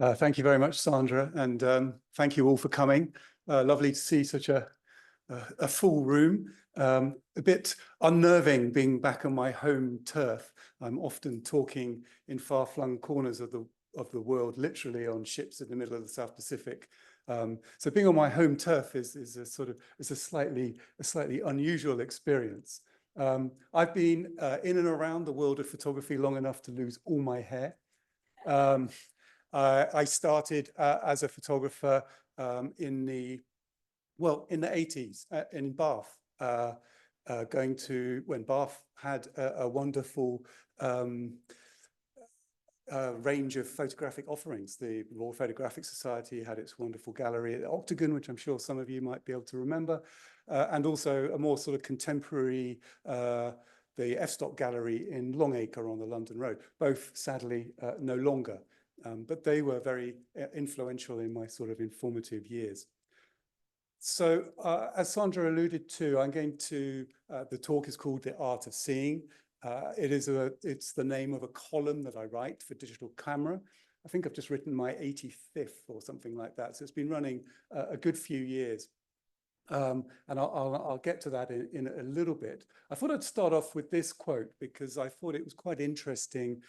Thank you very much, Sandra, and thank you all for coming. Lovely to see such a full room. A bit unnerving being back on my home turf. I'm often talking in far-flung corners of the world, literally on ships in the middle of the South Pacific. So being on my home turf is a slightly unusual experience. I've been in and around the world of photography long enough to lose all my hair. I started as a photographer in the 80s in Bath, when Bath had a wonderful range of photographic offerings. The Royal Photographic Society had its wonderful gallery at the Octagon, which I'm sure some of you might be able to remember, and also a more sort of contemporary the F-Stop Gallery in Longacre on the London Road, both sadly no longer. But they were very influential in my sort of informative years. So as Sandra alluded to, the talk is called The Art of Seeing. It's the name of a column that I write for Digital Camera. I think I've just written my 85th or something like that. So it's been running a good few years. And I'll get to that in a little bit. I thought I'd start off with this quote because I thought it was quite interesting.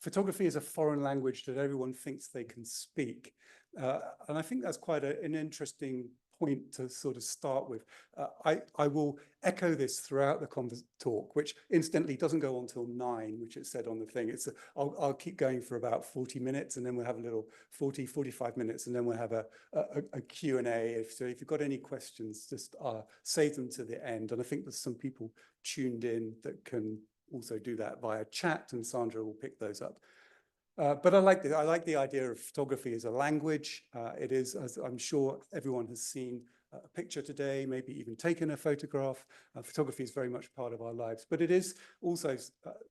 Photography is a foreign language that everyone thinks they can speak. And I think that's quite an interesting point to sort of start with. I will echo this throughout the talk, which incidentally doesn't go on till 9, which it said on the thing. I'll keep going for about 40 minutes, and then we'll have a little 45 minutes, and then we'll have a Q&A. So if you've got any questions, just save them to the end. And I think there's some people tuned in that can also do that via chat, and Sandra will pick those up. But I like the idea of photography as a language. It is, as I'm sure everyone has seen a picture today, maybe even taken a photograph. Photography is very much part of our lives, but it is also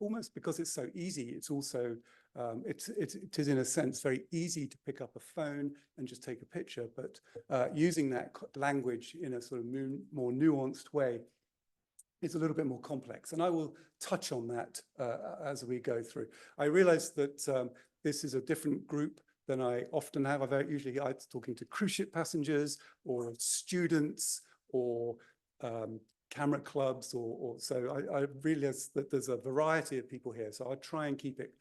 almost because it's so easy. It's also it is in a sense very easy to pick up a phone and just take a picture. But using that language in a sort of more nuanced way, it's a little bit more complex, and I will touch on that as we go through. I realize that this is a different group than I often have. Usually I'm talking to cruise ship passengers or students or camera clubs, so I realize that there's a variety of people here. So I try and keep it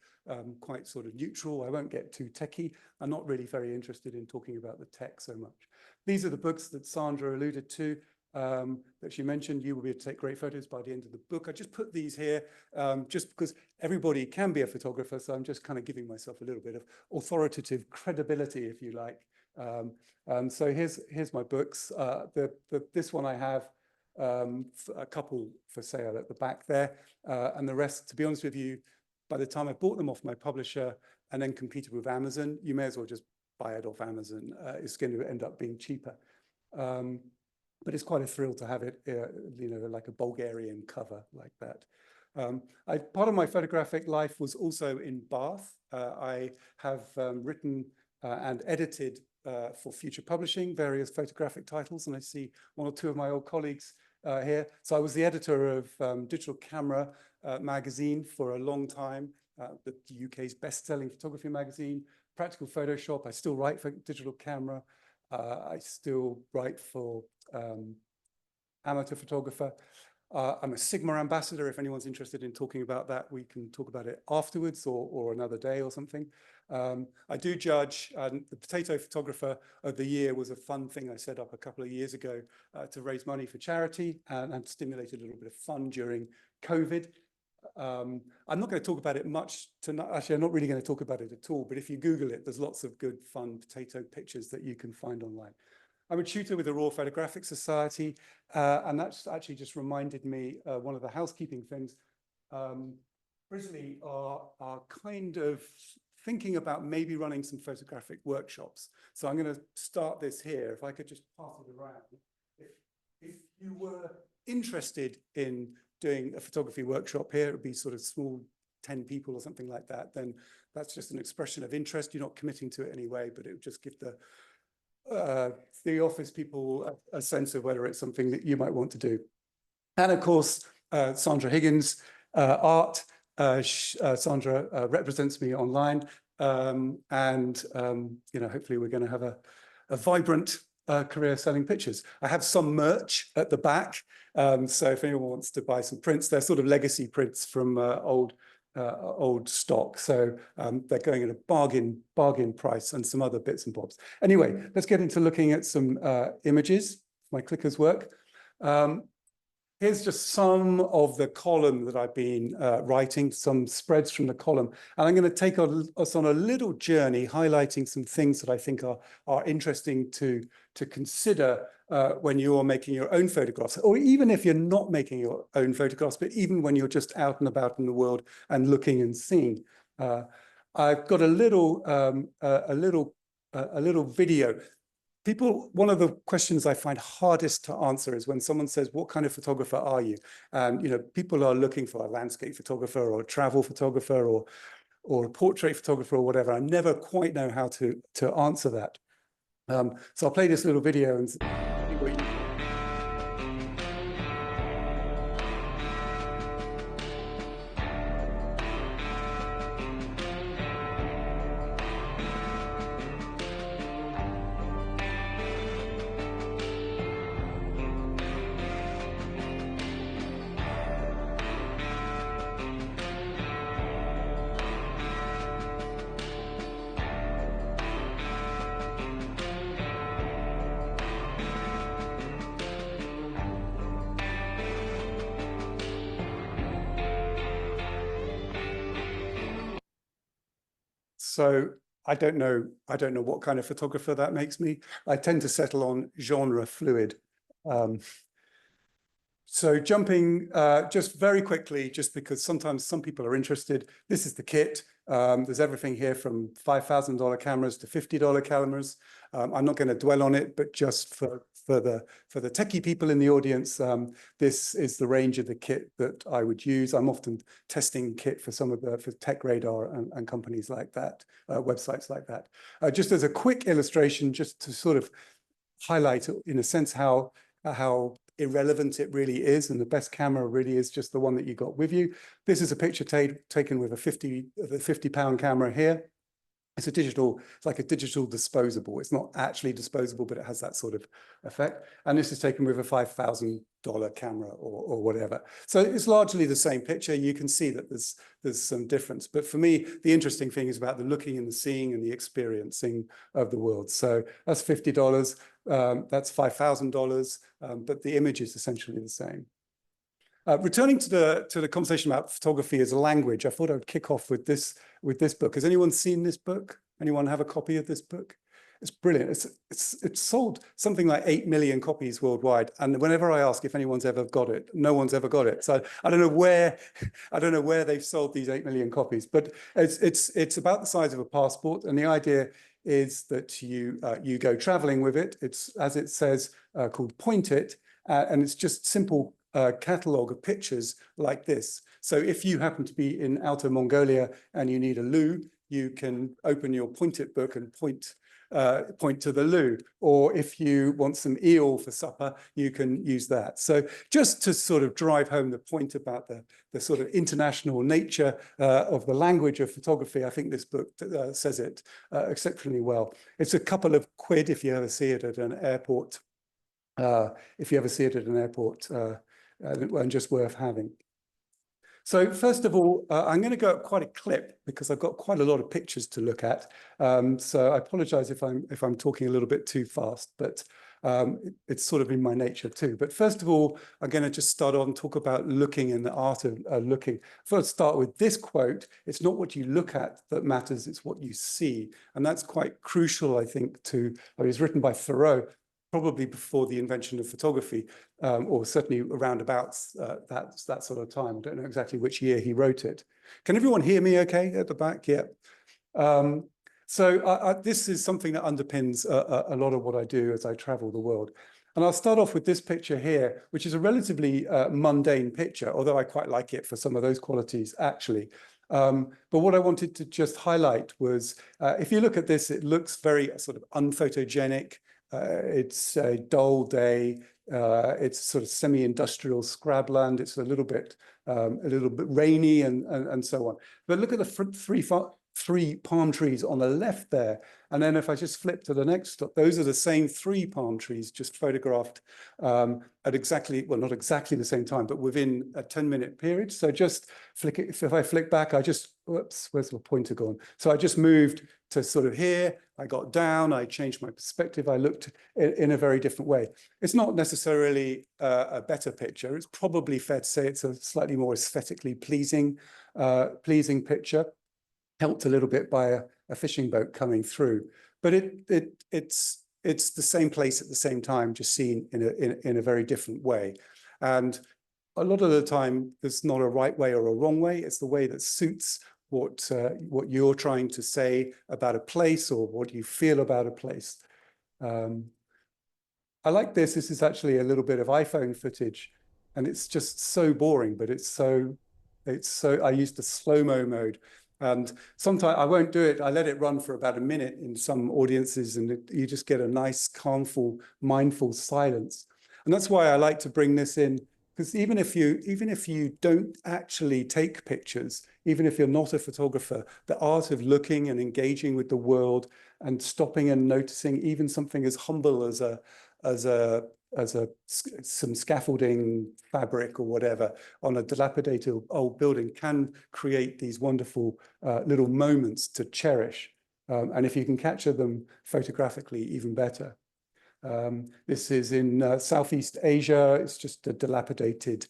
quite sort of neutral. I won't get too techie. I'm not really very interested in talking about the tech so much. These are the books that Sandra alluded to. That she mentioned. You will be able to take great photos by the end of the book. I just put these here just because everybody can be a photographer, so I'm just kind of giving myself a little bit of authoritative credibility, if you like. So here's my books. This one I have a couple for sale at the back there, and the rest, to be honest with you, by the time I bought them off my publisher and then competed with Amazon, you may as well just buy it off Amazon. It's going to end up being cheaper. But it's quite a thrill to have it, like a Bulgarian cover like that. Part of my photographic life was also in Bath. I have written and edited for future publishing various photographic titles, and I see one or two of my old colleagues here. So I was the editor of Digital Camera magazine for a long time, the UK's best-selling photography magazine, Practical Photoshop. I still write for Digital Camera. I still write for Amateur Photographer. I'm a Sigma ambassador. If anyone's interested in talking about that, we can talk about it afterwards or another day or something. I do judge. The Potato Photographer of the Year was a fun thing I set up a couple of years ago to raise money for charity and stimulate a little bit of fun during COVID. I'm not going to talk about it much tonight. Actually, I'm not really going to talk about it at all, but if you Google it, there's lots of good, fun potato pictures that you can find online. I'm a tutor with the Royal Photographic Society, and that's actually just reminded me one of the housekeeping things. Brisley are kind of thinking about maybe running some photographic workshops. So I'm going to start this here. If I could just pass it around. If you were interested in doing a photography workshop here, it would be sort of small, 10 people or something like that, then that's just an expression of interest. You're not committing to it anyway, but it would just give the office people a sense of whether it's something that you might want to do. And of course, Sandra Higgins, art. Sandra represents me online. Hopefully we're going to have a vibrant career selling pictures. I have some merch at the back. So if anyone wants to buy some prints, they're sort of legacy prints from old stock. So they're going at a bargain price, and some other bits and bobs. Anyway, let's get into looking at some images. My clickers work. Here's just some of the column that I've been writing, some spreads from the column. And I'm going to take us on a little journey, highlighting some things that I think are interesting to consider when you're making your own photographs, or even if you're not making your own photographs, but even when you're just out and about in the world and looking and seeing. I've got a little video. One of the questions I find hardest to answer is when someone says, what kind of photographer are you? And, people are looking for a landscape photographer or a travel photographer or a portrait photographer or whatever. I never quite know how to answer that. So I'll play this little video and see what you think. So I don't know what kind of photographer that makes me. I tend to settle on genre fluid. So jumping just very quickly, just because sometimes some people are interested. This is the kit. There's everything here from $5,000 cameras to $50 cameras. I'm not going to dwell on it, but just for the techie people in the audience, this is the range of the kit that I would use. I'm often testing kit for for Tech Radar and companies like that, websites like that. Just as a quick illustration, just to sort of highlight, in a sense, how irrelevant it really is, and the best camera really is just the one that you got with you. This is a picture taken with a 50-pound camera here. It's like a digital disposable. It's not actually disposable, but it has that sort of effect. And this is taken with a $5,000 camera or whatever. So it's largely the same picture. You can see that there's some difference. But for me, the interesting thing is about the looking and the seeing and the experiencing of the world. So that's $50. That's $5,000. But the image is essentially the same. Returning to the conversation about photography as a language, I thought I would kick off with this book. Has anyone seen this book? Anyone have a copy of this book? It's brilliant. It's sold something like 8 million copies worldwide. And whenever I ask if anyone's ever got it, no one's ever got it. So I don't know where they've sold these 8 million copies. But it's about the size of a passport, and the idea is that you go traveling with it. It's, as it says, called Point It, and it's just simple catalogue of pictures like this. So if you happen to be in Outer Mongolia and you need a loo, you can open your Point It book and point to the loo. Or if you want some eel for supper, you can use that. So just to sort of drive home the point about the sort of international nature of the language of photography, I think this book says it exceptionally well. It's a couple of quid if you ever see it at an airport. And just worth having. So first of all, I'm going to go at quite a clip because I've got quite a lot of pictures to look at. So I apologize if I'm talking a little bit too fast, but it's sort of in my nature too. But first of all, I'm going to just start on talk about looking and the art of looking. First, start with this quote: "It's not what you look at that matters; it's what you see," and that's quite crucial, I think. It was written by Thoreau, probably before the invention of photography, or certainly around about that sort of time. I don't know exactly which year he wrote it. Can everyone hear me okay at the back? Yeah. So this is something that underpins a lot of what I do as I travel the world. And I'll start off with this picture here, which is a relatively mundane picture, although I quite like it for some of those qualities, actually. But what I wanted to just highlight was, if you look at this, it looks very sort of unphotogenic. It's a dull day. It's sort of semi-industrial scrubland. It's a little bit rainy and so on. But look at the 3 palm trees on the left there. And then if I just flip to the next stop, those are the same 3 palm trees just photographed at exactly, well, not exactly the same time, but within a 10-minute period. So just flick it, if I flick back, I just, whoops, where's the pointer gone? So I just moved to sort of here, I got down, I changed my perspective, I looked in a very different way. It's not necessarily a better picture. It's probably fair to say it's a slightly more aesthetically pleasing picture, helped a little bit by a fishing boat coming through. But it's the same place at the same time, just seen in a very different way. And a lot of the time, there's not a right way or a wrong way. It's the way that suits what you're trying to say about a place or what you feel about a place. I like this. This is actually a little bit of iPhone footage, and it's just so boring, but it's so, I used the slow-mo mode. And sometimes I won't do it. I let it run for about a minute in some audiences, and you just get a nice, calmful, mindful silence. And that's why I like to bring this in, because even if you don't actually take pictures, even if you're not a photographer, the art of looking and engaging with the world and stopping and noticing even something as humble as some scaffolding fabric or whatever on a dilapidated old building can create these wonderful little moments to cherish. And if you can capture them photographically, even better. This is in Southeast Asia. It's just a dilapidated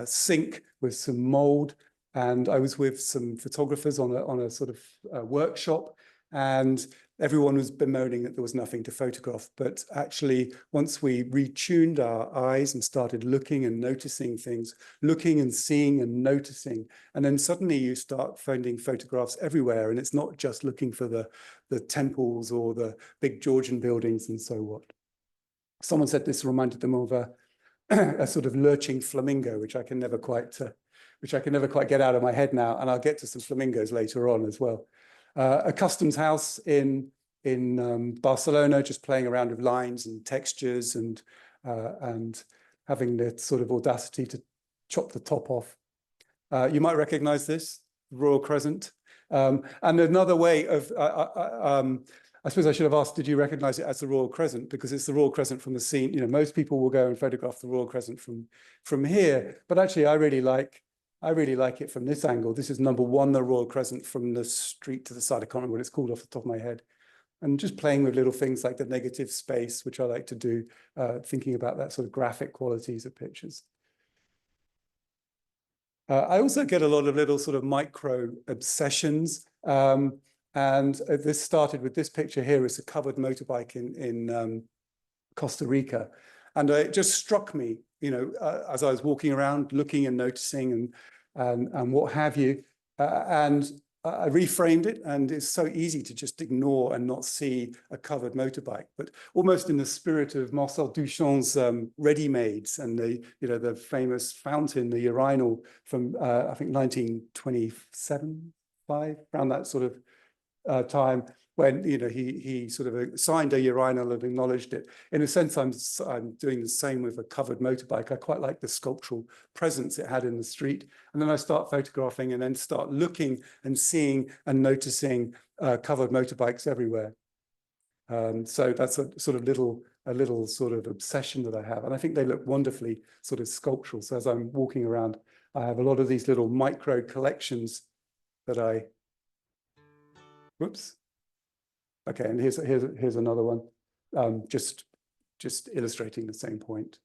sink with some mold. And I was with some photographers on a sort of workshop, and everyone was bemoaning that there was nothing to photograph. But actually, once we retuned our eyes and started looking and noticing things, looking and seeing and noticing, and then suddenly you start finding photographs everywhere. And it's not just looking for the temples or the big Georgian buildings and so what. Someone said this reminded them of a sort of lurching flamingo, which I can never quite get out of my head now. And I'll get to some flamingos later on as well. A customs house in Barcelona, just playing around with lines and textures and having the sort of audacity to chop the top off. You might recognize this, Royal Crescent. And another way of, I suppose I should have asked, did you recognize it as the Royal Crescent? Because it's the Royal Crescent from the scene. You know, most people will go and photograph the Royal Crescent from here, but actually I really like it from this angle. This is #1, the Royal Crescent from the street to the side. I can't remember what it's called off the top of my head. And just playing with little things like the negative space, which I like to do, thinking about that sort of graphic qualities of pictures. I also get a lot of little sort of micro obsessions. And this started with this picture here. It's a covered motorbike in Costa Rica. And it just struck me, you know, as I was walking around, looking and noticing and what have you. And I reframed it, and it's so easy to just ignore and not see a covered motorbike. But almost in the spirit of Marcel Duchamp's ready-mades and the famous fountain, the urinal from I think 1927, 5, around that sort of time, when he sort of signed a urinal and acknowledged it. In a sense, I'm doing the same with a covered motorbike. I quite like the sculptural presence it had in the street. And then I start photographing and then start looking and seeing and noticing covered motorbikes everywhere. So that's a little sort of obsession that I have. And I think they look wonderfully sort of sculptural. So as I'm walking around, I have a lot of these little micro collections that whoops. Okay, and here's another one, just illustrating the same point.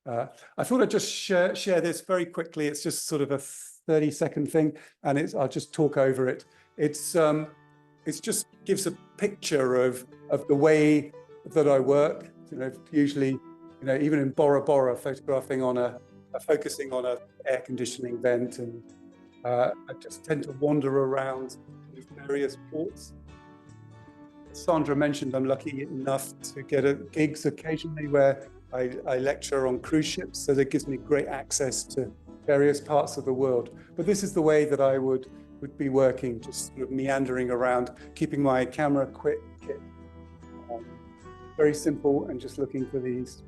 I thought I'd just share this very quickly. It's just sort of a 30-second thing, and I'll just talk over it. It just gives a picture of the way that I work. You know, usually, even in Bora Bora, focusing on a air conditioning vent, and I just tend to wander around various ports. Sandra mentioned I'm lucky enough to get gigs occasionally where I lecture on cruise ships, so that gives me great access to various parts of the world. But this is the way that I would be working, just sort of meandering around, keeping my camera quick, very simple, and just looking for these.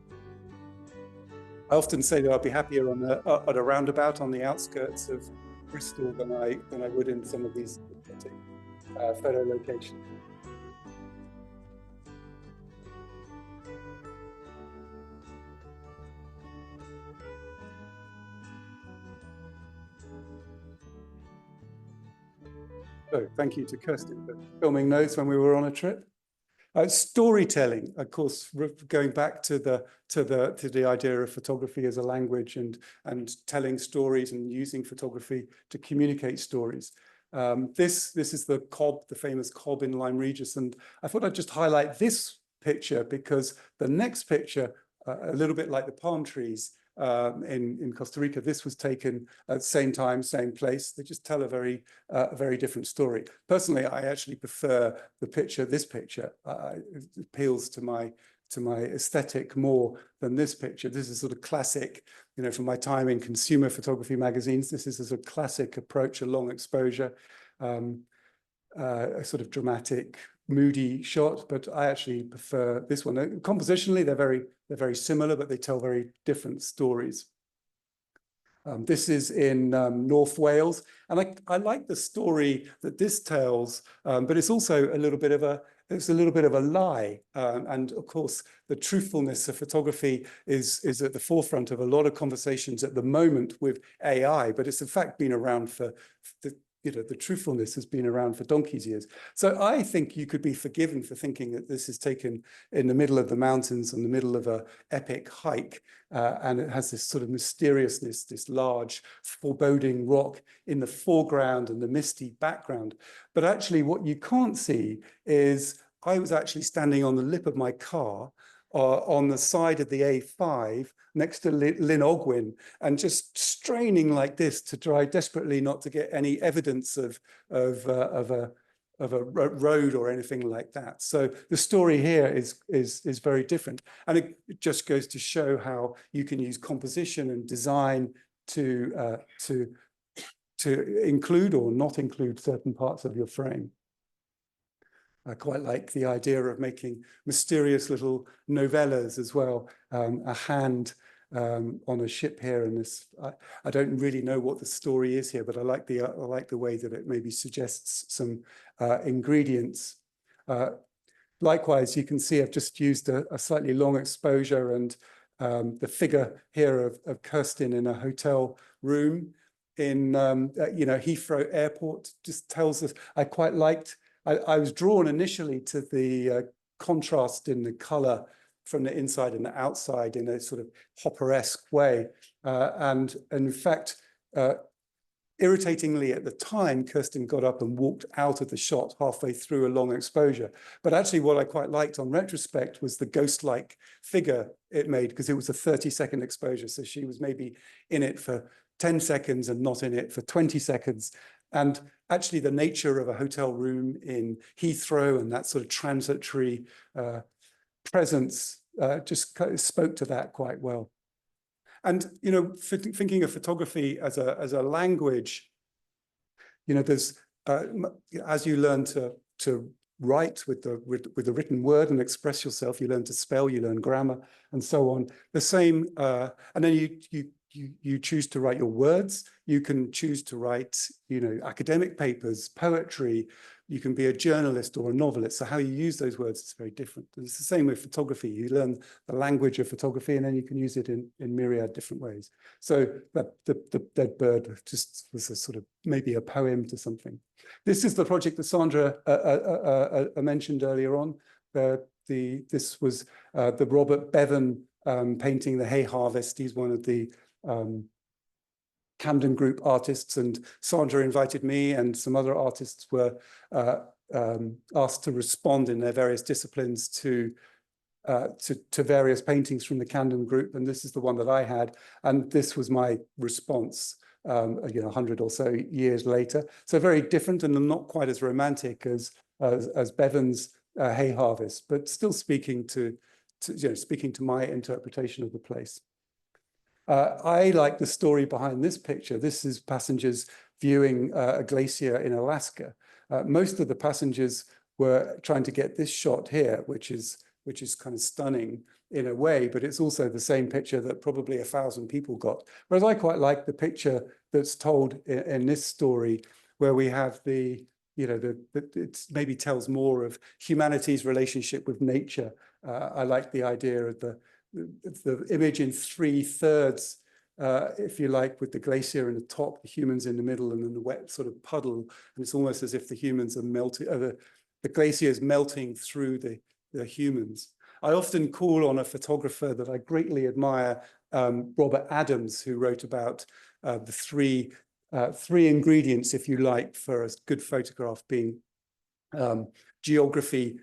I often say that I'll be happier at a roundabout on the outskirts of Bristol than I would in some of these photo location. So thank you to Kirsten for filming those when we were on a trip. Storytelling, of course, going back to the idea of photography as a language and telling stories and using photography to communicate stories. This is the Cobb, the famous Cobb in Lyme Regis, and I thought I'd just highlight this picture because the next picture, a little bit like the palm trees in Costa Rica, this was taken at the same time, same place. They just tell a very different story. Personally, I actually prefer the picture. This picture it appeals to my aesthetic more than this picture. This is sort of classic, you know, from my time in consumer photography magazines. This is a sort of classic approach, a long exposure, a sort of dramatic, moody shot, but I actually prefer this one. Compositionally, they're very similar, but they tell very different stories. This is in North Wales, and I like the story that this tells, but it's also a little bit of a lie. And of course, the truthfulness of photography is at the forefront of a lot of conversations at the moment with AI, but it's in fact been around for the truthfulness has been around for donkey's years. So I think you could be forgiven for thinking that this is taken in the middle of the mountains, in the middle of an epic hike, and it has this sort of mysteriousness, this large foreboding rock in the foreground and the misty background. But actually what you can't see is I was actually standing on the lip of my car on the side of the A5 next to Lyn Ogwyn and just straining like this to try desperately not to get any evidence of a road or anything like that. So the story here is very different, and it just goes to show how you can use composition and design to include or not include certain parts of your frame. I quite like the idea of making mysterious little novellas as well. A hand on a ship here, and this I don't really know what the story is here, but I like the way that it maybe suggests some ingredients. Likewise, you can see I've just used a slightly long exposure, and the figure here of Kirsten in a hotel room in Heathrow Airport just tells us. I quite liked. I was drawn initially to the contrast in the color from the inside and the outside in a sort of Hopper-esque way. And in fact, irritatingly at the time, Kirsten got up and walked out of the shot halfway through a long exposure. But actually what I quite liked on retrospect was the ghost-like figure it made, because it was a 30-second exposure. So she was maybe in it for 10 seconds and not in it for 20 seconds. And actually the nature of a hotel room in Heathrow and that sort of transitory presence just spoke to that quite well. And, you know, thinking of photography as a language, you know, there's, as you learn to write with the written word and express yourself, you learn to spell, you learn grammar and so on. The same, and then you choose to write your words. You can choose to write, you know, academic papers, poetry. You can be a journalist or a novelist. So how you use those words is very different. And it's the same with photography. You learn the language of photography, and then you can use it in myriad different ways. So the dead bird just was a sort of maybe a poem to something. This is the project that Sandra mentioned earlier on. This was the Robert Bevan painting, The Hay Harvest. He's one of the Camden Group artists, and Sandra invited me and some other artists were asked to respond in their various disciplines to various paintings from the Camden Group, and this is the one that I had, and this was my response, you know, 100 or so years later. So very different and not quite as romantic as Bevan's Hay Harvest, but still speaking to my interpretation of the place. I like the story behind this picture. This is passengers viewing a glacier in Alaska. Most of the passengers were trying to get this shot here, which is kind of stunning in a way, but it's also the same picture that probably 1,000 people got. Whereas I quite like the picture that's told in this story, where we have the it maybe tells more of humanity's relationship with nature. I like the idea of the image in 3/3, if you like, with the glacier in the top, the humans in the middle, and then the wet sort of puddle. And it's almost as if the humans are melting, the glacier is melting through the humans. I often call on a photographer that I greatly admire, Robert Adams, who wrote about the three ingredients, if you like, for a good photograph being geography,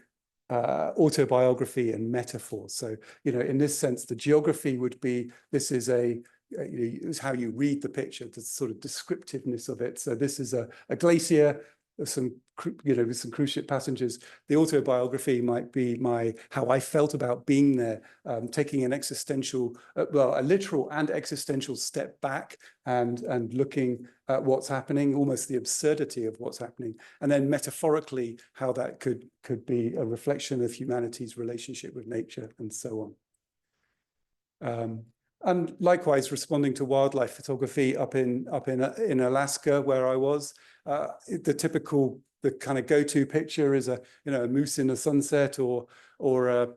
autobiography, and metaphor. So, in this sense, the geography would be, this is is how you read the picture, the sort of descriptiveness of it. So this is a glacier, with some cruise ship passengers. The autobiography might be how I felt about being there, taking an existential, a literal and existential step back and looking at what's happening, almost the absurdity of what's happening, and then metaphorically how that could be a reflection of humanity's relationship with nature, and so on. And likewise, responding to wildlife photography up in Alaska, where I was, the kind of go-to picture is a moose in the sunset, or a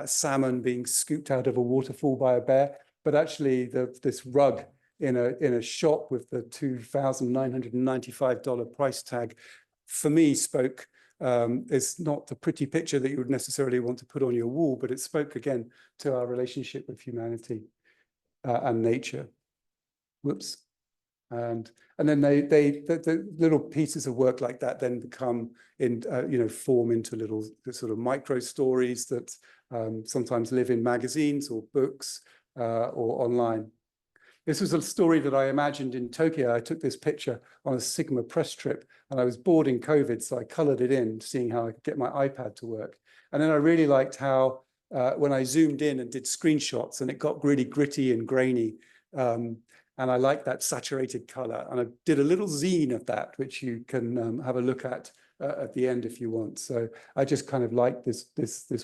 salmon being scooped out of a waterfall by a bear. But actually, this rug in a shop with the $2,995 price tag, for me, spoke. It's not the pretty picture that you would necessarily want to put on your wall, but it spoke again to our relationship with humanity and nature. Whoops. And then the little pieces of work like that then become form into little sort of micro stories that sometimes live in magazines or books or online. This was a story that I imagined in Tokyo. I took this picture on a Sigma press trip, and I was bored in COVID, so I colored it in, seeing how I could get my iPad to work. And then I really liked how when I zoomed in and did screenshots, and it got really gritty and grainy, and I like that saturated color. And I did a little zine of that, which you can have a look at the end if you want. So I just kind of like this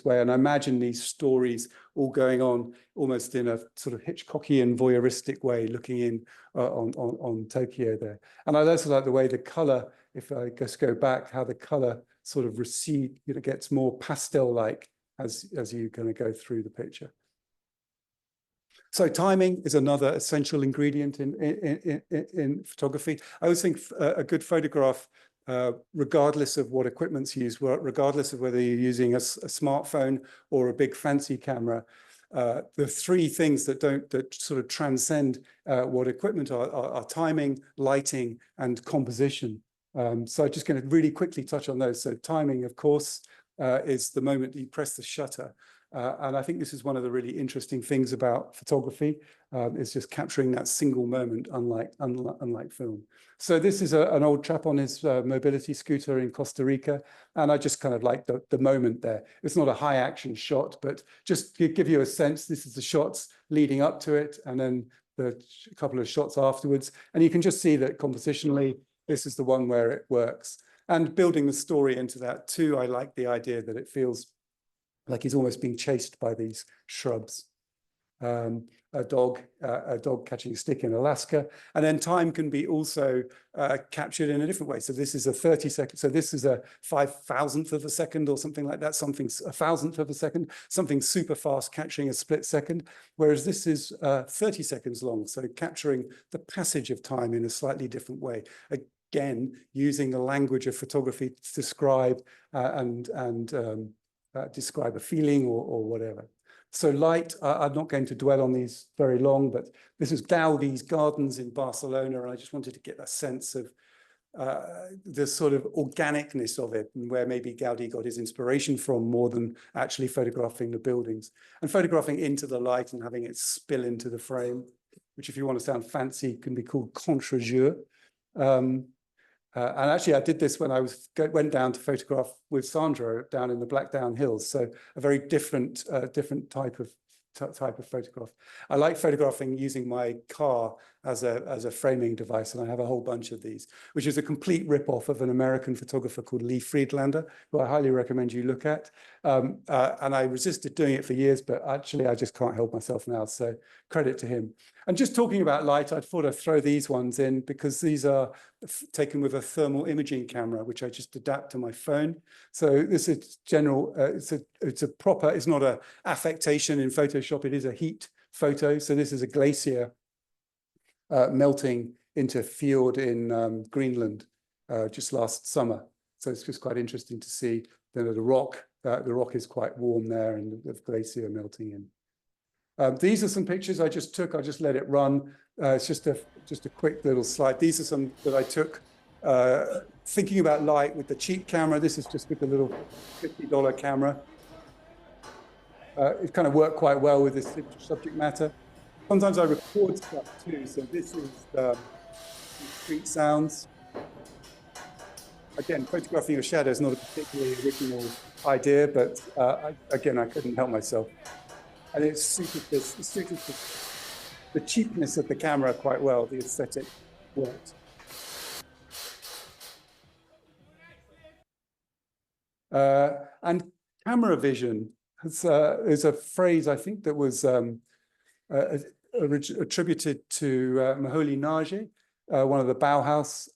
way. And I imagine these stories all going on almost in a sort of Hitchcockian voyeuristic way, looking in on Tokyo there. And I also like the way the color, if I just go back, how the color sort of gets more pastel-like as you kind of go through the picture. So timing is another essential ingredient in photography. I always think a good photograph, regardless of what equipment's used, regardless of whether you're using a smartphone or a big fancy camera, the three things that sort of transcend what equipment are timing, lighting, and composition. So I'm just going to really quickly touch on those. So timing, of course, is the moment that you press the shutter. And I think this is one of the really interesting things about photography, is just capturing that single moment, unlike film. So this is an old chap on his mobility scooter in Costa Rica, and I just kind of like the moment there. It's not a high action shot, but just to give you a sense, this is the shots leading up to it, and then the couple of shots afterwards. And you can just see that compositionally, this is the one where it works. And building the story into that too, I like the idea that it feels like he's almost being chased by these shrubs. A dog catching a stick in Alaska. And then time can be also captured in a different way. So this is a 30-second, so this is a 5,000th of a second or something like that, something a 1,000th of a second, something super fast capturing a split second, whereas this is 30 seconds long, so capturing the passage of time in a slightly different way. Again, using the language of photography to describe describe a feeling or whatever. So light, I'm not going to dwell on these very long, but this is Gaudi's gardens in Barcelona, and I just wanted to get a sense of the sort of organicness of it, and where maybe Gaudi got his inspiration from more than actually photographing the buildings, and photographing into the light and having it spill into the frame, which, if you want to sound fancy, can be called contre-jour. And actually, I did this when I went down to photograph with Sandra down in the Blackdown Hills. So a very different type of photograph. I like photographing using my car as a framing device, and I have a whole bunch of these, which is a complete rip-off of an American photographer called Lee Friedlander, who I highly recommend you look at. And I resisted doing it for years, but actually I just can't help myself now, so credit to him. And just talking about light, I thought I'd throw these ones in because these are taken with a thermal imaging camera, which I just adapt to my phone. So this is general, it's a proper, it's not a affectation in Photoshop, it is a heat photo. So this is a glacier melting into a fjord in Greenland just last summer. So it's just quite interesting to see that the rock is quite warm there and the glacier melting in. These are some pictures I just took. I just let it run. It's just a quick little slide. These are some that I took thinking about light with the cheap camera. This is just with the little $50 camera. It kind of worked quite well with this subject matter. Sometimes I record stuff too. So this is street sounds. Again, photographing a shadow is not a particularly original idea, but again, I couldn't help myself. And it suited the cheapness of the camera quite well. The aesthetic worked. And camera vision is a phrase I think that was attributed to Moholy Nagy, one of the Bauhaus,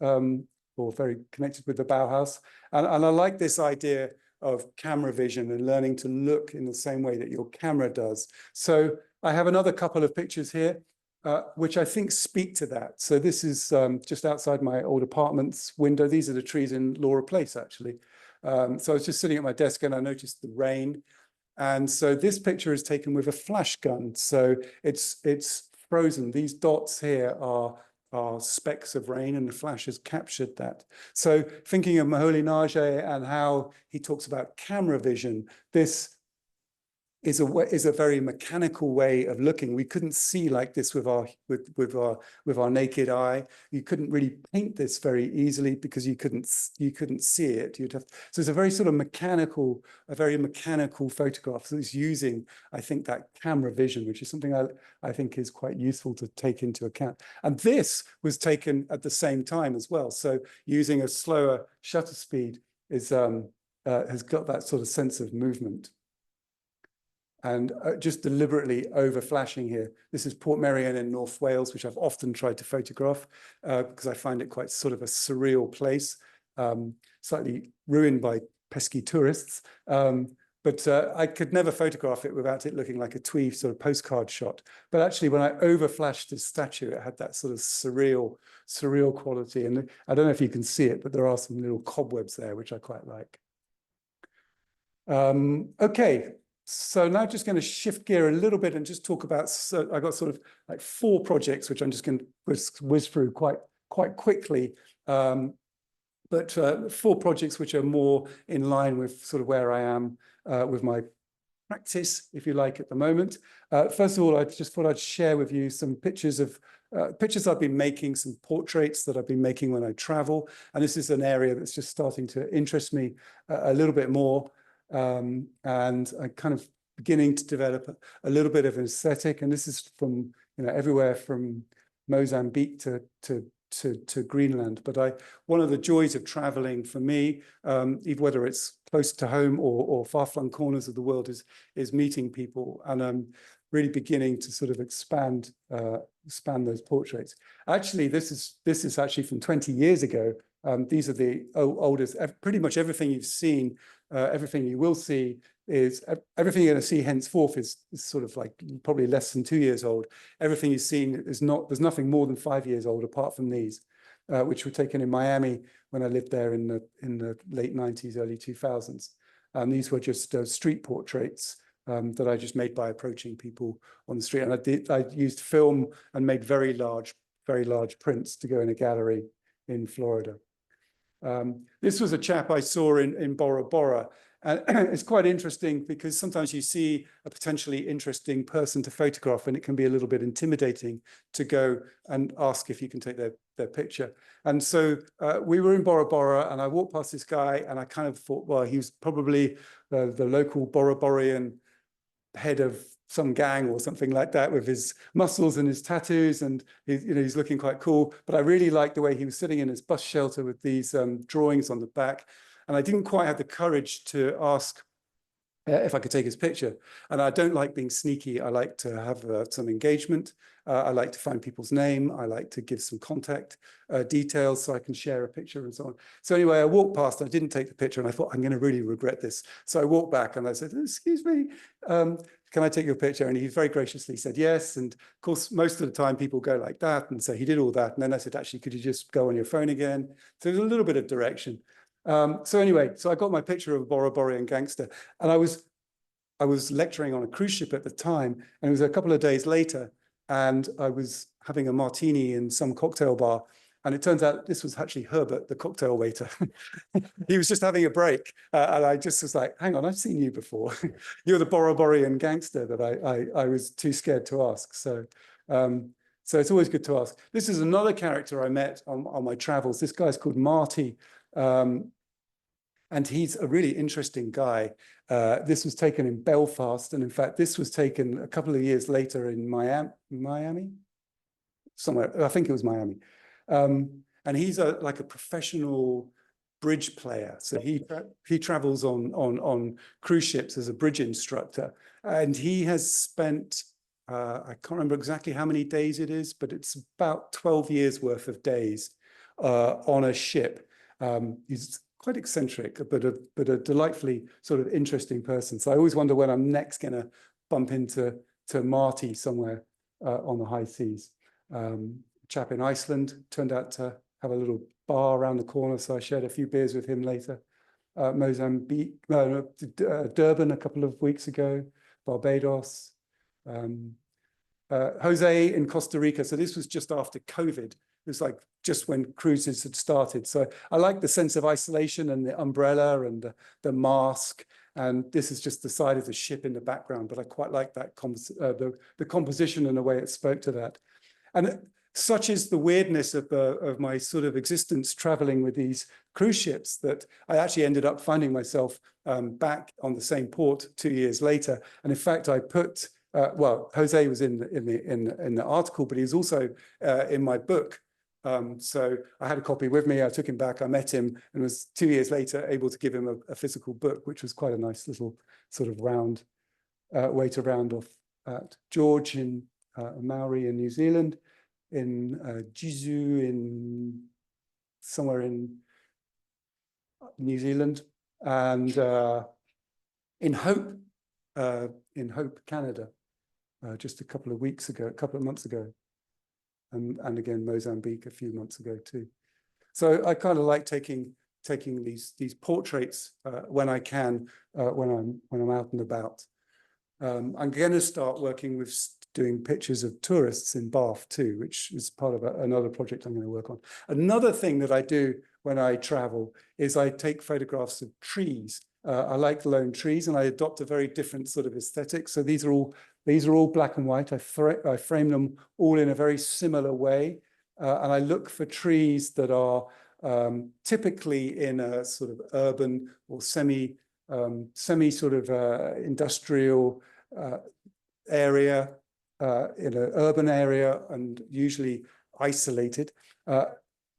or very connected with the Bauhaus. And I like this idea of camera vision and learning to look in the same way that your camera does. So I have another couple of pictures here, which I think speak to that. So this is just outside my old apartment's window. These are the trees in Laura Place, actually. So I was just sitting at my desk and I noticed the rain. And so this picture is taken with a flash gun. So it's frozen. These dots here are specks of rain, and the flash has captured that. So thinking of Moholy Nagy and how he talks about camera vision, this is a very mechanical way of looking. We couldn't see like this with our naked eye. You couldn't really paint this very easily because you couldn't see it. So it's a very sort of mechanical, a very mechanical photograph. So it's using, I think, that camera vision, which is something I think is quite useful to take into account. And this was taken at the same time as well. So using a slower shutter speed has got that sort of sense of movement. And just deliberately over flashing here. This is Portmeirion in North Wales, which I've often tried to photograph because I find it quite sort of a surreal place, slightly ruined by pesky tourists. But I could never photograph it without it looking like a twee sort of postcard shot. But actually, when I over flashed this statue, it had that sort of surreal quality. And I don't know if you can see it, but there are some little cobwebs there, which I quite like. Okay. So now just going to shift gear a little bit and just talk about, I got sort of like 4 projects, which I'm just going to whiz through quite quickly. But 4 projects which are more in line with sort of where I am with my practice, if you like, at the moment. First of all, I just thought I'd share with you some pictures of pictures I've been making, some portraits that I've been making when I travel. And this is an area that's just starting to interest me a little bit more. And I'm kind of beginning to develop a little bit of an aesthetic, and this is from everywhere from Mozambique to Greenland. But one of the joys of traveling for me, even whether it's close to home or far-flung corners of the world, is meeting people, and I'm really beginning to sort of expand those portraits. Actually, this is actually from 20 years ago. These are the oldest. Pretty much everything you've seen. Everything you will see is everything you're going to see henceforth is sort of like probably less than 2 years old. Everything you've seen is there's nothing more than 5 years old apart from these, which were taken in Miami when I lived there in the late 90s, early 2000s. And these were just street portraits that I just made by approaching people on the street. And I used film and made very large prints to go in a gallery in Florida. This was a chap I saw in Bora Bora. And it's quite interesting because sometimes you see a potentially interesting person to photograph and it can be a little bit intimidating to go and ask if you can take their picture. And so we were in Bora Bora and I walked past this guy and I kind of thought, well, he was probably the local Bora Borian head of some gang or something like that, with his muscles and his tattoos, and he's looking quite cool. But I really liked the way he was sitting in his bus shelter with these drawings on the back. And I didn't quite have the courage to ask if I could take his picture. And I don't like being sneaky. I like to have some engagement. I like to find people's name. I like to give some contact details so I can share a picture and so on. So anyway, I walked past, I didn't take the picture, and I thought, I'm going to really regret this. So I walked back and I said, excuse me, can I take your picture? And he very graciously said yes. And of course, most of the time people go like that. And so he did all that. And then I said, actually, could you just go on your phone again? So there's a little bit of direction. So anyway, so I got my picture of a Boroborian gangster, and I was lecturing on a cruise ship at the time, and it was a couple of days later, and I was having a martini in some cocktail bar, and it turns out this was actually Herbert, the cocktail waiter. He was just having a break, and I just was like, hang on, I've seen you before. You're the Boroborian gangster that I was too scared to ask. So it's always good to ask. This is another character I met on my travels. This guy's called Marty. And he's a really interesting guy. This was taken in Belfast. And in fact, this was taken a couple of years later in Miami? Somewhere, I think it was Miami. And he's like a professional bridge player. So he travels on cruise ships as a bridge instructor. And he has spent, I can't remember exactly how many days it is, but it's about 12 years worth of days on a ship. He's quite eccentric, but a delightfully sort of interesting person. So I always wonder when I'm next going to bump into Marty somewhere on the high seas. Chap in Iceland turned out to have a little bar around the corner, so I shared a few beers with him later. Mozambique, Durban a couple of weeks ago, Barbados. Jose in Costa Rica. So this was just after COVID. It was like just when cruises had started. So I like the sense of isolation and the umbrella and the mask. And this is just the side of the ship in the background. But I quite like that the composition and the way it spoke to that. And such is the weirdness of my sort of existence traveling with these cruise ships that I actually ended up finding myself back on the same port 2 years later. And in fact, I put well, Jose was in the article, but he was also in my book. So I had a copy with me. I took him back. I met him, and was 2 years later able to give him a physical book, which was quite a nice little sort of round way to round off at. George in Maori in New Zealand, in Jizu in somewhere in New Zealand, and in Hope, Canada. Just a couple of months ago, and again Mozambique a few months ago too. So I kind of like taking these portraits when I can, when I'm out and about. I'm going to start working with doing pictures of tourists in Bath too, which is part of another project I'm going to work on. Another thing that I do when I travel is I take photographs of trees. I like lone trees, and I adopt a very different sort of aesthetic. So these are all black and white. I frame them all in a very similar way. And I look for trees that are typically in a sort of urban or semi sort of industrial area, in an urban area, and usually isolated.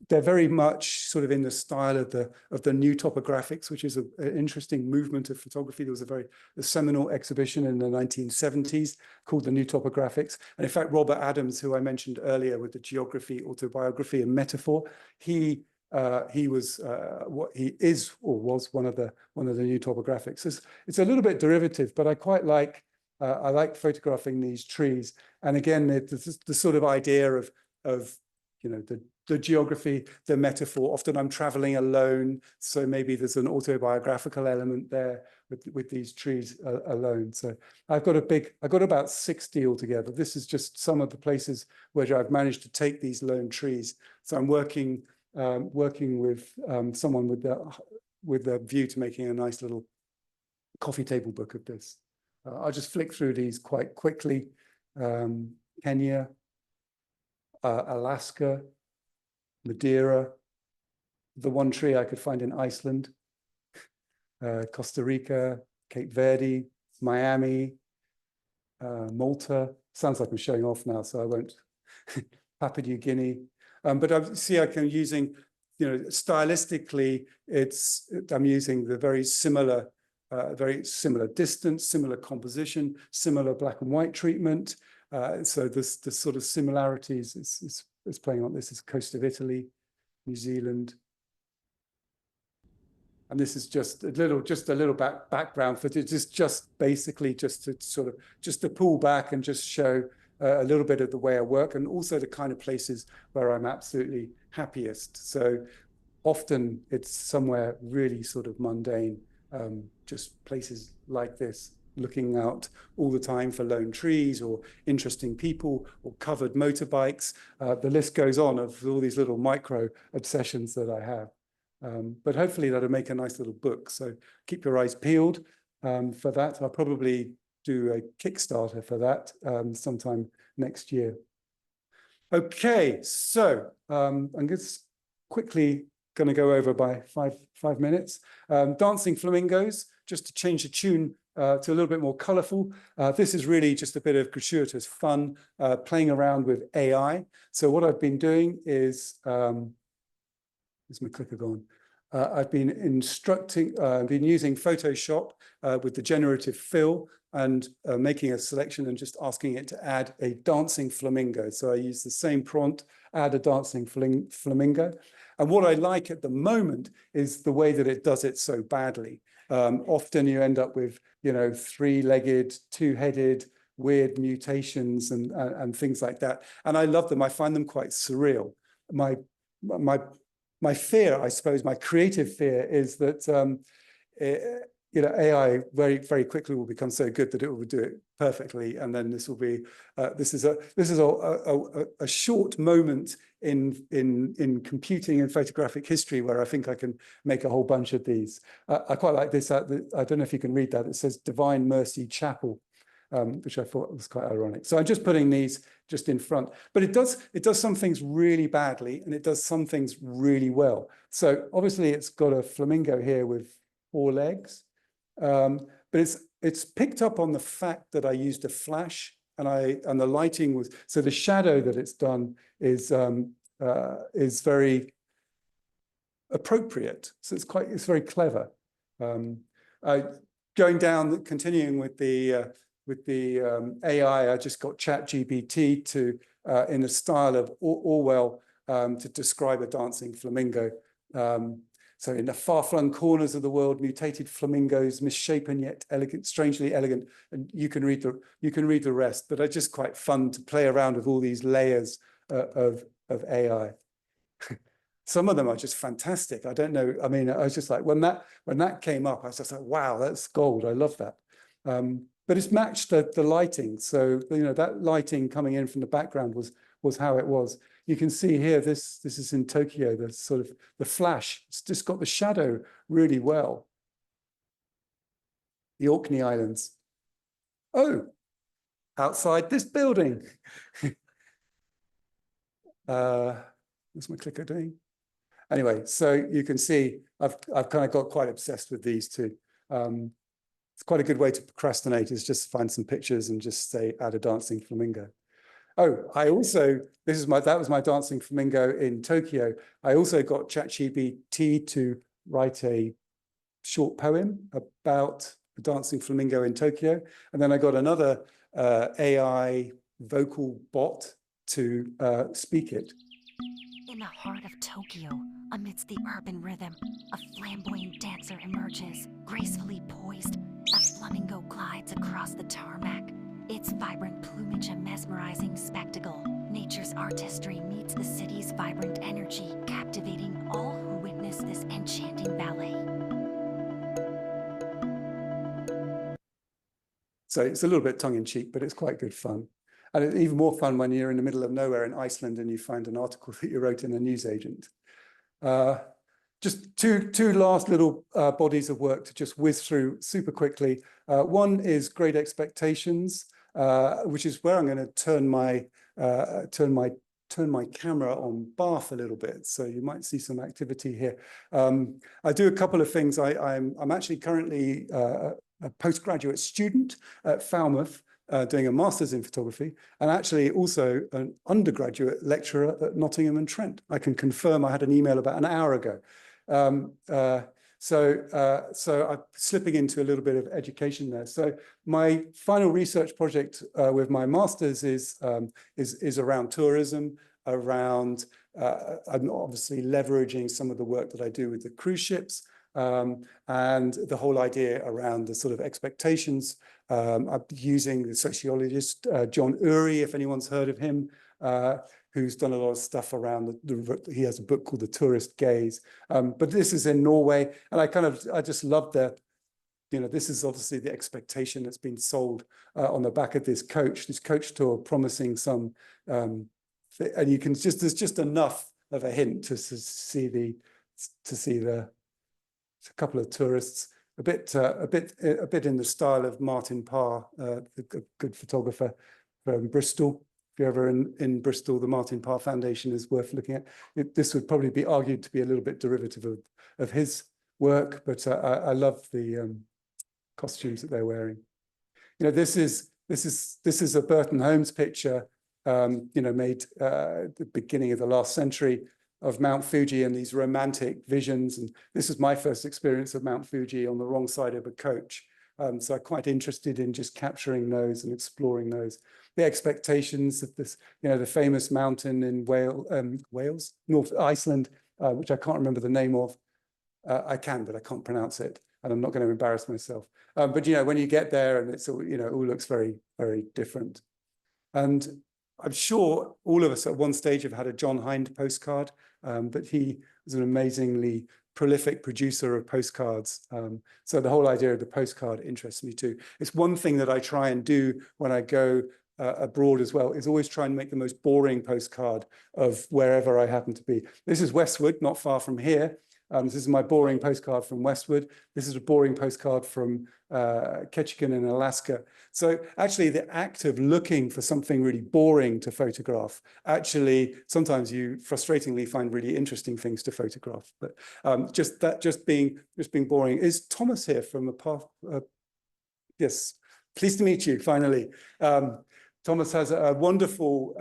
They're very much sort of in the style of the new topographics, which is an interesting movement of photography. There was a seminal exhibition in the 1970s called the New Topographics. And in fact, Robert Adams, who I mentioned earlier with the geography, autobiography, and metaphor, he was what he is or was one of the new topographics. It's a little bit derivative, but I quite like photographing these trees. And again, the sort of idea of you know, the geography, the metaphor. Often I'm traveling alone, so maybe there's an autobiographical element there with these trees alone. So I've got about 60 altogether. This is just some of the places where I've managed to take these lone trees. So I'm working with someone with a view to making a nice little coffee table book of this. I'll just flick through these quite quickly. Kenya, Alaska, Madeira, the one tree I could find in Iceland, Costa Rica, Cape Verde, Miami, Malta. Sounds like I'm showing off now, so I won't. Papua New Guinea. But I see I'm using, you know, stylistically, I'm using the very similar very similar distance, similar composition, similar black and white treatment. So the sort of similarities is playing on. This is coast of Italy, New Zealand. And this is just a little background for it. Just basically just to sort of just to pull back and just show a little bit of the way I work, and also the kind of places where I'm absolutely happiest. So often it's somewhere really sort of mundane, just places like this, looking out all the time for lone trees or interesting people or covered motorbikes. The list goes on of all these little micro obsessions that I have. But hopefully that'll make a nice little book. So keep your eyes peeled for that. I'll probably do a Kickstarter for that sometime next year. Okay, so I'm just quickly going to go over by five minutes. Dancing flamingos, just to change the tune to a little bit more colorful. This is really just a bit of gratuitous fun, playing around with AI. So what I've been doing is, is my clicker gone? I've been been using Photoshop with the generative fill and making a selection and just asking it to add a dancing flamingo. So I use the same prompt, add a dancing flamingo. And what I like at the moment is the way that it does it so badly. Often you end up with, you know, three-legged, two-headed, weird mutations and things like that. And I love them. I find them quite surreal. My fear, I suppose, my creative fear is that, you know, AI very, very quickly will become so good that it will do it perfectly, and then this will be this is a short moment in computing and photographic history where I think I can make a whole bunch of these. I quite like this. I don't know if you can read that. It says Divine Mercy Chapel, which I thought was quite ironic. So I'm just putting these just in front, but it does some things really badly and it does some things really well. So obviously it's got a flamingo here with 4 legs, but it's picked up on the fact that I used a flash and the lighting was, so the shadow that it's done is very appropriate. So it's very clever. Going down, continuing with the AI, I just got ChatGPT to, in the style of Orwell, to describe a dancing flamingo. So in the far-flung corners of the world, mutated flamingos, misshapen yet elegant, strangely elegant, and you can read the rest. But it's just quite fun to play around with all these layers of AI. Some of them are just fantastic. I don't know. I mean, I was just like, when that came up, I was just like, wow, that's gold. I love that. But it's matched the lighting. So, you know, that lighting coming in from the background was how it was. You can see here, this is in Tokyo, the sort of the flash. It's just got the shadow really well. The Orkney Islands. Oh, outside this building. What's my clicker doing? Anyway, so you can see I've kind of got quite obsessed with these two. It's quite a good way to procrastinate, is just find some pictures and just say, add a dancing flamingo. Oh, that was my dancing flamingo in Tokyo. I also got ChatGPT to write a short poem about a dancing flamingo in Tokyo. And then I got another AI vocal bot to speak it. In the heart of Tokyo, amidst the urban rhythm, a flamboyant dancer emerges, gracefully poised. A flamingo glides across the tarmac, its vibrant plumage a mesmerizing spectacle. Nature's artistry meets the city's vibrant energy, captivating all who witness this enchanting ballet. So it's a little bit tongue-in-cheek, but it's quite good fun. And it's even more fun when you're in the middle of nowhere in Iceland and you find an article that you wrote in a newsagent. Just two last little bodies of work to just whiz through super quickly. One is Great Expectations, which is where I'm going to turn my camera on Bath a little bit, so you might see some activity here. I do a couple of things. I'm actually currently a postgraduate student at Falmouth, doing a master's in photography, and actually also an undergraduate lecturer at Nottingham and Trent. I can confirm I had an email about an hour ago. So I'm slipping into a little bit of education there. So my final research project with my master's is around tourism, around I'm obviously leveraging some of the work that I do with the cruise ships, and the whole idea around the sort of expectations. I'm using the sociologist John Ury, if anyone's heard of him, who's done a lot of stuff around he has a book called The Tourist Gaze. But this is in Norway, and I just love this is obviously the expectation that's been sold on the back of this coach tour, promising some, and you can there's just enough of a hint to see a couple of tourists, a bit in the style of Martin Parr, the good photographer from Bristol. If you're ever in Bristol, the Martin Parr Foundation is worth looking at. This would probably be argued to be a little bit derivative of his work, but I love the costumes that they're wearing. This is a Burton Holmes picture, made at the beginning of the last century, of Mount Fuji and these romantic visions. And this is my first experience of Mount Fuji on the wrong side of a coach. So I'm quite interested in just capturing those and exploring those. The expectations of this, the famous mountain in Wales, North Iceland, which I can't remember the name of. I can, but I can't pronounce it. And I'm not going to embarrass myself. But, when you get there and it's all, it all looks very, very different. And I'm sure all of us at one stage have had a John Hind postcard, but he was an amazingly prolific producer of postcards. So the whole idea of the postcard interests me too. It's one thing that I try and do when I go abroad as well, is always try and make the most boring postcard of wherever I happen to be. This is Westwood, not far from here. This is my boring postcard from Westwood. This is a boring postcard from Ketchikan in Alaska. So actually the act of looking for something really boring to photograph, actually, sometimes you frustratingly find really interesting things to photograph. But just being boring. Is Thomas here from the path? Yes, pleased to meet you, finally. Thomas has a wonderful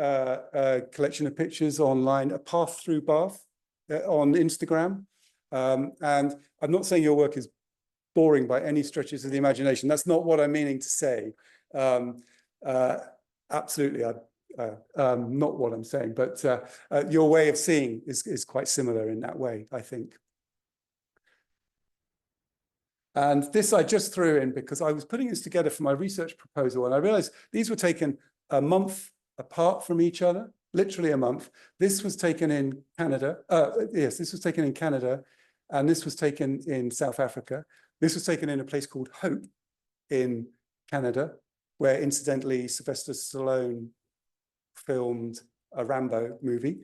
collection of pictures online, A Path Through Bath on Instagram. And I'm not saying your work is boring by any stretches of the imagination. That's not what I'm meaning to say. Absolutely, not what I'm saying. But your way of seeing is quite similar in that way, I think. And this I just threw in because I was putting this together for my research proposal, and I realized these were taken a month apart from each other, literally a month. This was taken in Canada. Yes, this was taken in Canada. And this was taken in South Africa. This was taken in a place called Hope in Canada, where incidentally Sylvester Stallone filmed a Rambo movie.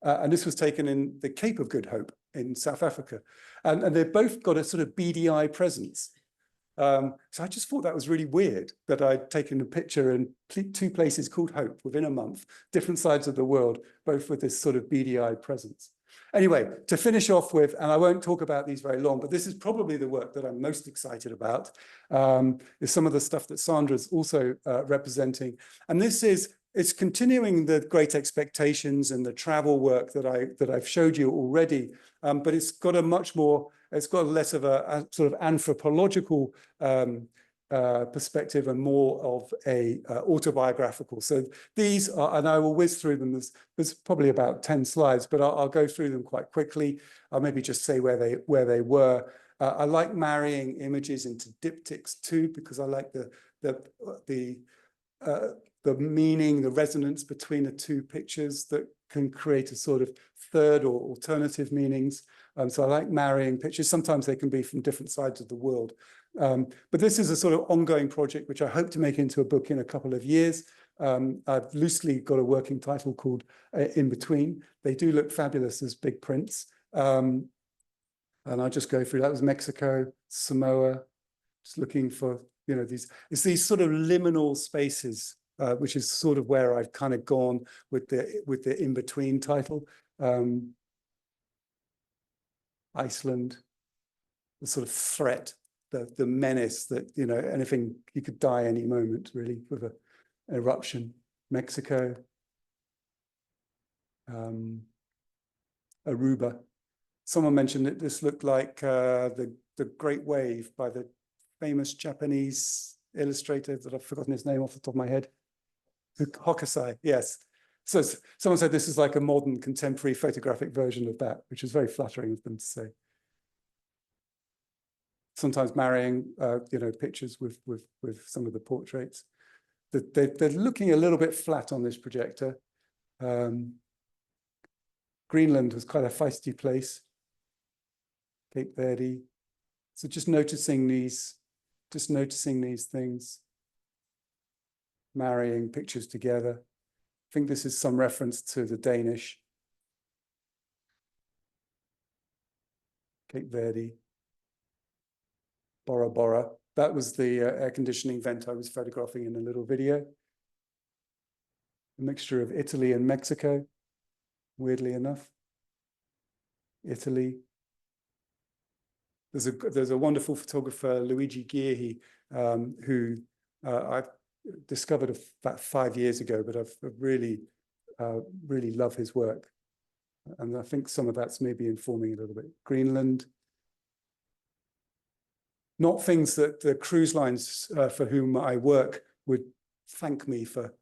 And this was taken in the Cape of Good Hope in South Africa. And they've both got a sort of beady eye presence. So I just thought that was really weird that I'd taken a picture in two places called Hope within a month, different sides of the world, both with this sort of beady eye presence. Anyway, to finish off with, and I won't talk about these very long, but this is probably the work that I'm most excited about, is some of the stuff that Sandra's also representing. And it's continuing the great expectations and the travel work that I've showed you already, but it's got less of a sort of anthropological perspective and more of a autobiographical. So these are, and I will whiz through them. There's probably about 10 slides, but I'll go through them quite quickly. I'll maybe just say where they were. I like marrying images into diptychs too, because I like the meaning, the resonance between the two pictures that can create a sort of third or alternative meanings. So I like marrying pictures. Sometimes they can be from different sides of the world. But this is a sort of ongoing project, which I hope to make into a book in a couple of years. I've loosely got a working title called In Between. They do look fabulous as big prints. And I'll just go through, that was Mexico, Samoa, just looking for, it's these sort of liminal spaces, which is sort of where I've kind of gone with the In Between title. Iceland, the sort of threat, the menace that, anything, you could die any moment, really, with an eruption. Mexico, Aruba. someone mentioned that this looked like the Great Wave by the famous Japanese illustrator that I've forgotten his name off the top of my head. Hokusai, yes. So someone said this is like a modern contemporary photographic version of that, which is very flattering of them to say. Sometimes marrying, pictures with some of the portraits. They're looking a little bit flat on this projector. Greenland was quite a feisty place. Cape Verde. So just noticing these things, marrying pictures together. I think this is some reference to the Danish. Cape Verde. Bora Bora. That was the air conditioning vent I was photographing in a little video. A mixture of Italy and Mexico, weirdly enough. Italy. There's a wonderful photographer, Luigi Ghirhi, who I discovered about 5 years ago, but I've really love his work. And I think some of that's maybe informing a little bit. Greenland. Not things that the cruise lines for whom I work would thank me for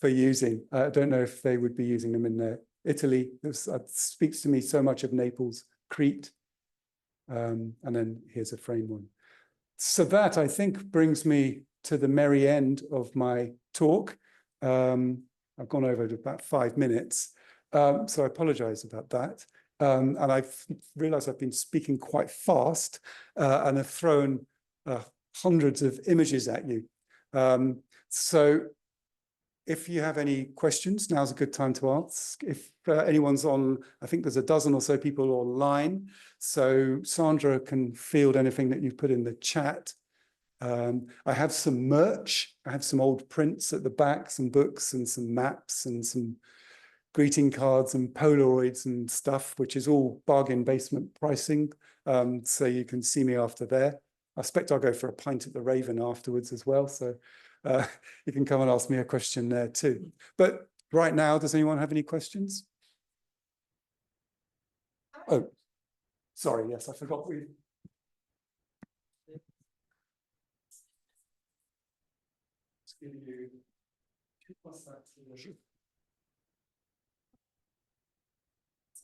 using. I don't know if they would be using them in there. Italy, this speaks to me so much of Naples, Crete, and then here's a frame one. So that, I think, brings me to the merry end of my talk. I've gone over to about 5 minutes, so I apologize about that. And I've realized I've been speaking quite fast and have thrown hundreds of images at you. So if you have any questions, now's a good time to ask. If anyone's on, I think there's a dozen or so people online. So Sandra can field anything that you put in the chat. I have some merch. I have some old prints at the back, some books and some maps and some greeting cards and Polaroids and stuff, which is all bargain basement pricing. So you can see me after there. I expect I'll go for a pint at the Raven afterwards as well. So you can come and ask me a question there too. But right now, does anyone have any questions? Oh, sorry. Yes, I forgot.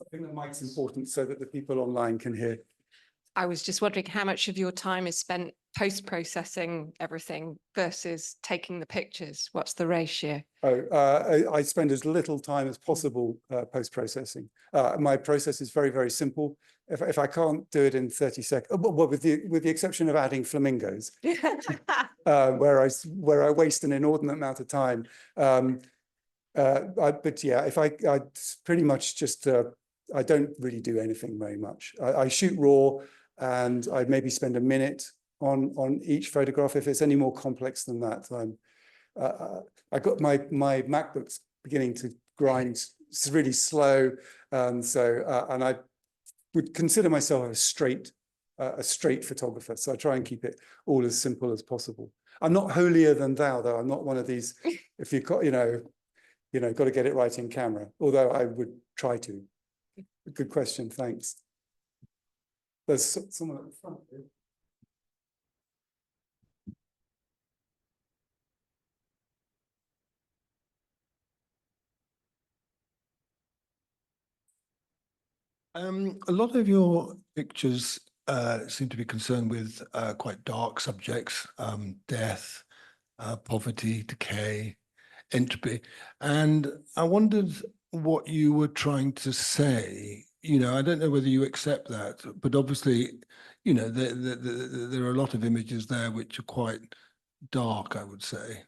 I think the mic's important so that the people online can hear. I was just wondering how much of your time is spent post-processing everything versus taking the pictures. What's the ratio? I spend as little time as possible post-processing. My process is very, very simple. If I can't do it in 30 seconds, well, with the exception of adding flamingos, where I waste an inordinate amount of time. But yeah, if I pretty much just I don't really do anything very much. I shoot raw, and I maybe spend a minute on each photograph. If it's any more complex than that, I got my MacBook's beginning to grind. It's really slow, and I would consider myself a straight photographer. So I try and keep it all as simple as possible. I'm not holier than thou, though. I'm not one of these. If you've got, got to get it right in camera. Although I would try to. Good question. Thanks. There's someone at the front here. A lot of your pictures seem to be concerned with quite dark subjects, death, poverty, decay, entropy. And I wondered what you were trying to say. I don't know whether you accept that, but obviously, there are a lot of images there which are quite dark, I would say.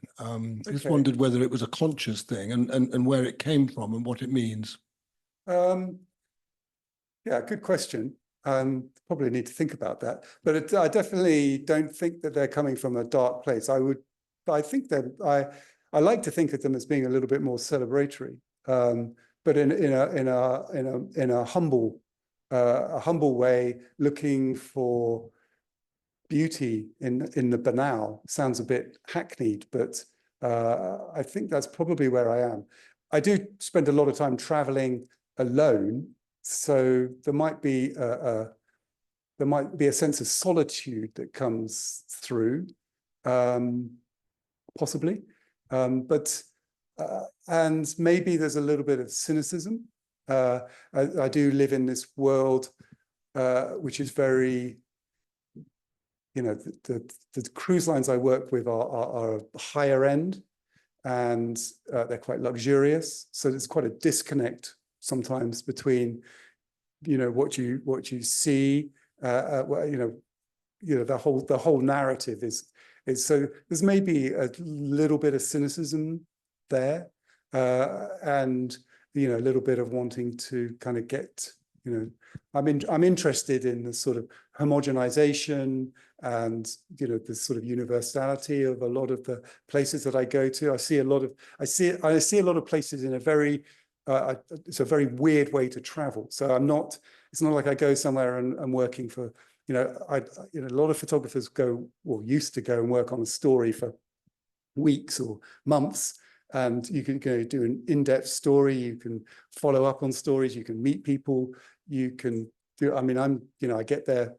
Just wondered whether it was a conscious thing and where it came from and what it means. Yeah, good question. Probably need to think about that. But I definitely don't think that they're coming from a dark place. I think that I like to think of them as being a little bit more celebratory, but in a humble way, looking for beauty in the banal. Sounds a bit hackneyed, but I think that's probably where I am. I do spend a lot of time traveling alone. So there might be a sense of solitude that comes through, possibly, and maybe there's a little bit of cynicism. I do live in this world which is very, you know, the cruise lines I work with are higher end, and they're quite luxurious. So there's quite a disconnect sometimes between, you know, what you see, the whole narrative is so there's maybe a little bit of cynicism there, and you know, a little bit of wanting to kind of get, you know, I'm interested in the sort of homogenization and, you know, the sort of universality of a lot of the places that I go to. I see a lot of places in a very it's a very weird way to travel. So it's not like I go somewhere and I'm working for, you know, a lot of photographers used to go and work on a story for weeks or months. And you can go do an in-depth story, you can follow up on stories, you can meet people, you can do, I mean, I get there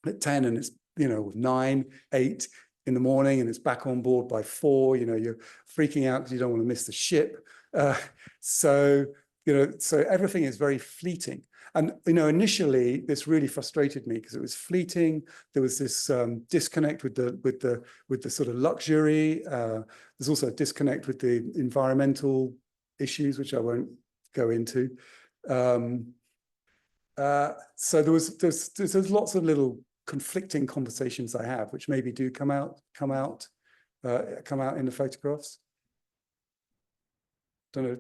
at 10 and it's, you know, 9, 8 in the morning and it's back on board by 4, you know, you're freaking out because you don't want to miss the ship. So, you know, so everything is very fleeting. And, you know, initially this really frustrated me because it was fleeting. There was this disconnect with the sort of luxury. There's also a disconnect with the environmental issues, which I won't go into. So there's lots of little conflicting conversations I have, which maybe do come out in the photographs. Don't know.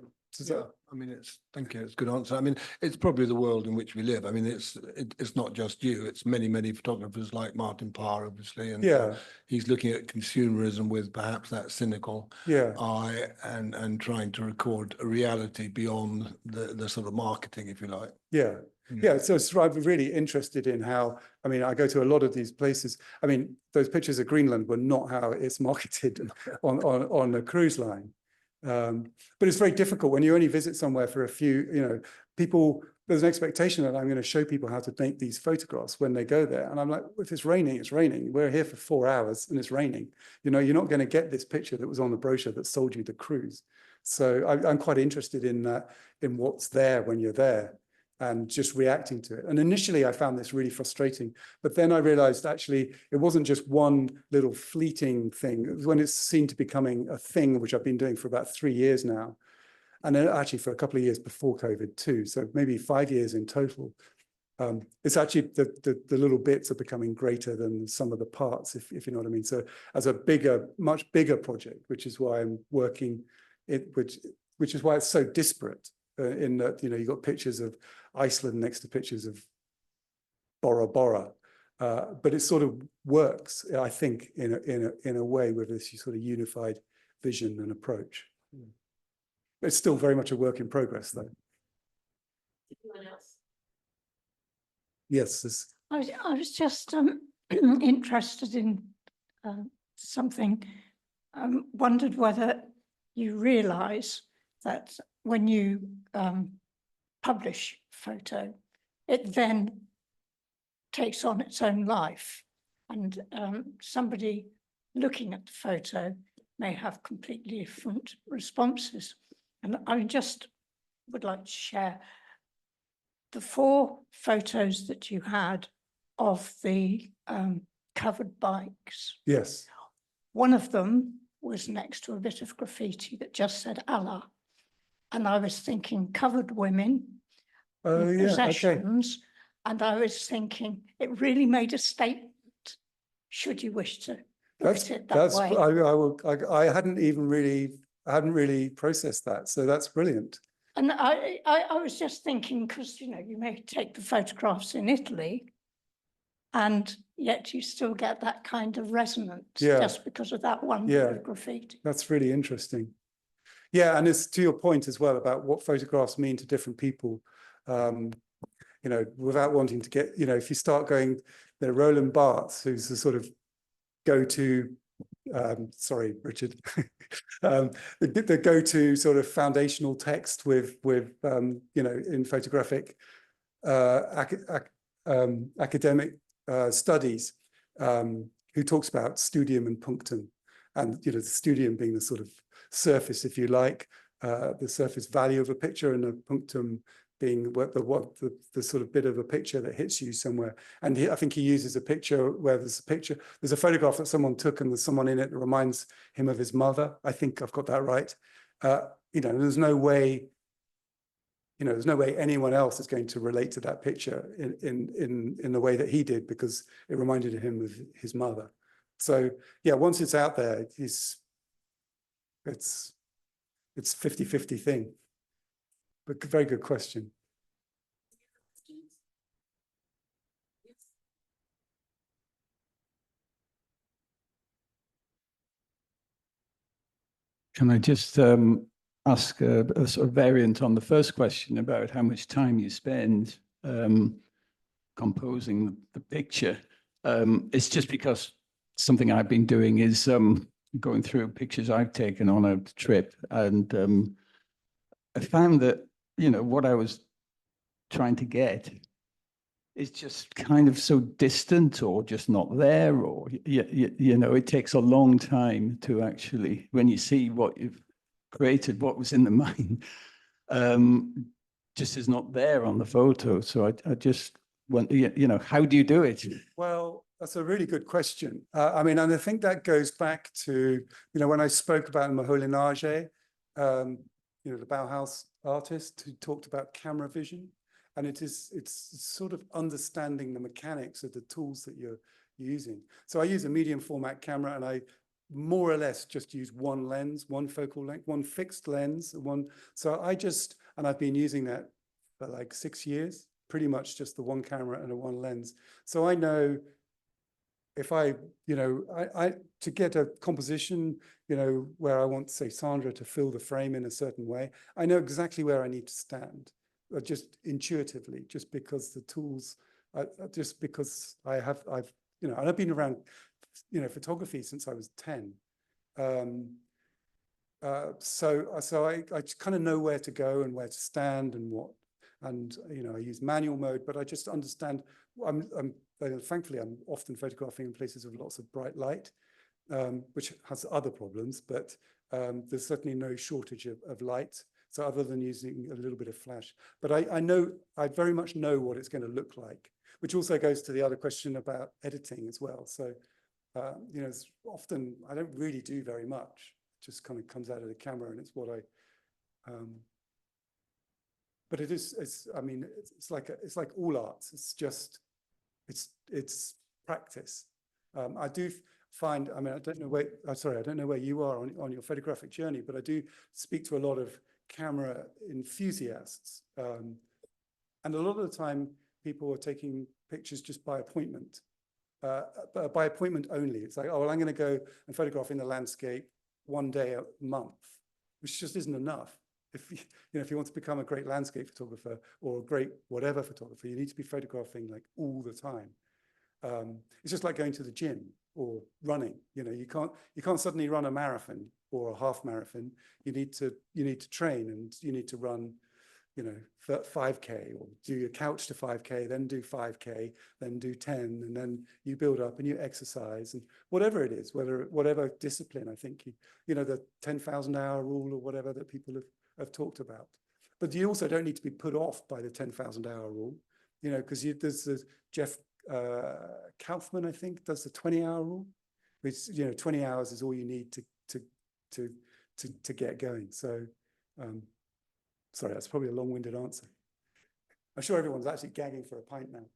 I mean, thank you. It's a good answer. I mean, it's probably the world in which we live. I mean, it's not just you. It's many photographers like Martin Parr, obviously, and yeah, he's looking at consumerism with perhaps that cynical eye and trying to record a reality beyond the sort of marketing, if you like. Yeah. Yeah, so I'm really interested in how, I mean, I go to a lot of these places. I mean, those pictures of Greenland were not how it's marketed on a cruise line. But it's very difficult when you only visit somewhere for a few, you know, there's an expectation that I'm going to show people how to make these photographs when they go there. And I'm like, if it's raining, it's raining. We're here for 4 hours and it's raining. You know, you're not going to get this picture that was on the brochure that sold you the cruise. So I'm quite interested in that, in what's there when you're there, and just reacting to it. And initially I found this really frustrating, but then I realized actually it wasn't just one little fleeting thing. It was when it seemed to becoming a thing, which I've been doing for about 3 years now. And then actually for a couple of years before COVID too. So maybe 5 years in total. It's actually the little bits are becoming greater than some of the parts, if you know what I mean. So as a much bigger project, which is why I'm working it, which is why it's so disparate, in that, you know, you've got pictures of Iceland next to pictures of Bora Bora, but it sort of works, I think, in a way with this sort of unified vision and approach. It's still very much a work in progress, though. Anyone else? Yes. I was just interested in something. Wondered whether you realise that when you publish photo, it then takes on its own life, and somebody looking at the photo may have completely different responses. And I just would like to share the 4 photos that you had of the covered bikes. Yes. One of them was next to a bit of graffiti that just said Allah. And I was thinking covered women, possessions, and I was thinking it really made a statement, should you wish to look at it that way. I hadn't really processed that, so that's brilliant. And I was just thinking, because, you know, you may take the photographs in Italy and yet you still get that kind of resonance just because of that one bit of graffiti. That's really interesting. Yeah, and it's to your point as well about what photographs mean to different people. You know, without wanting to get, you know, if you start going, Roland Barthes, who's the sort of go-to, sorry, Richard, the go-to sort of foundational text with you know, in photographic academic studies who talks about studium and punctum, and the studium being the sort of surface, if you like, the surface value of a picture, and a punctum being the sort of bit of a picture that hits you somewhere. And I think he uses a picture where there's a photograph that someone took, and there's someone in it that reminds him of his mother. I think I've got that right. There's no way. There's no way anyone else is going to relate to that picture in the way that he did, because it reminded him of his mother. So yeah, once it's out there, it's 50-50 thing. But very good question. Can I just ask a sort of variant on the first question about how much time you spend composing the picture? It's just because something I've been doing is going through pictures I've taken on a trip, and I found that, what I was trying to get is just kind of so distant, or just not there, or, it takes a long time to actually, when you see what you've created, what was in the mind, just is not there on the photo. So I just want, how do you do it? Well, that's a really good question. And I think that goes back to, when I spoke about Moholy-Nagy, the Bauhaus artist who talked about camera vision. And it's sort of understanding the mechanics of the tools that you're using. So I use a medium format camera, and I more or less just use one lens, one focal length, one fixed lens, So I've been using that for like 6 years, pretty much just the one camera and a one lens. So I know if to get a composition, where I want, say, Sandra to fill the frame in a certain way, I know exactly where I need to stand, just intuitively, just because the tools, just because I've been around, photography since I was 10. So I kind of know where to go and where to stand and what, and I use manual mode, but I just understand. Thankfully, I'm often photographing in places with lots of bright light, which has other problems, but there's certainly no shortage of light. So other than using a little bit of flash, but I very much know what it's going to look like, which also goes to the other question about editing as well. So, it's often, I don't really do very much. It just kind of comes out of the camera, and it's what but it's like all arts. It's just, it's practice. I do find, I don't know where you are on your photographic journey, but I do speak to a lot of camera enthusiasts. And a lot of the time, people are taking pictures just by appointment, but by appointment only. It's like, oh, well, I'm going to go and photograph in the landscape one day a month, which just isn't enough. If you want to become a great landscape photographer or a great whatever photographer, you need to be photographing like all the time. It's just like going to the gym or running. You can't suddenly run a marathon or a half marathon. You need to train, and you need to run 5K, or do your couch to 5K, then do 5K, then do 10, and then you build up and you exercise, and whatever it is, whatever discipline. I think the 10,000 hour rule or whatever that people have talked about. But you also don't need to be put off by the 10,000 hour rule, because there's Jeff Kaufman, I think, does the 20-hour rule, which 20 hours is all you need to get going. So sorry, that's probably a long-winded answer. I'm sure everyone's actually gagging for a pint now.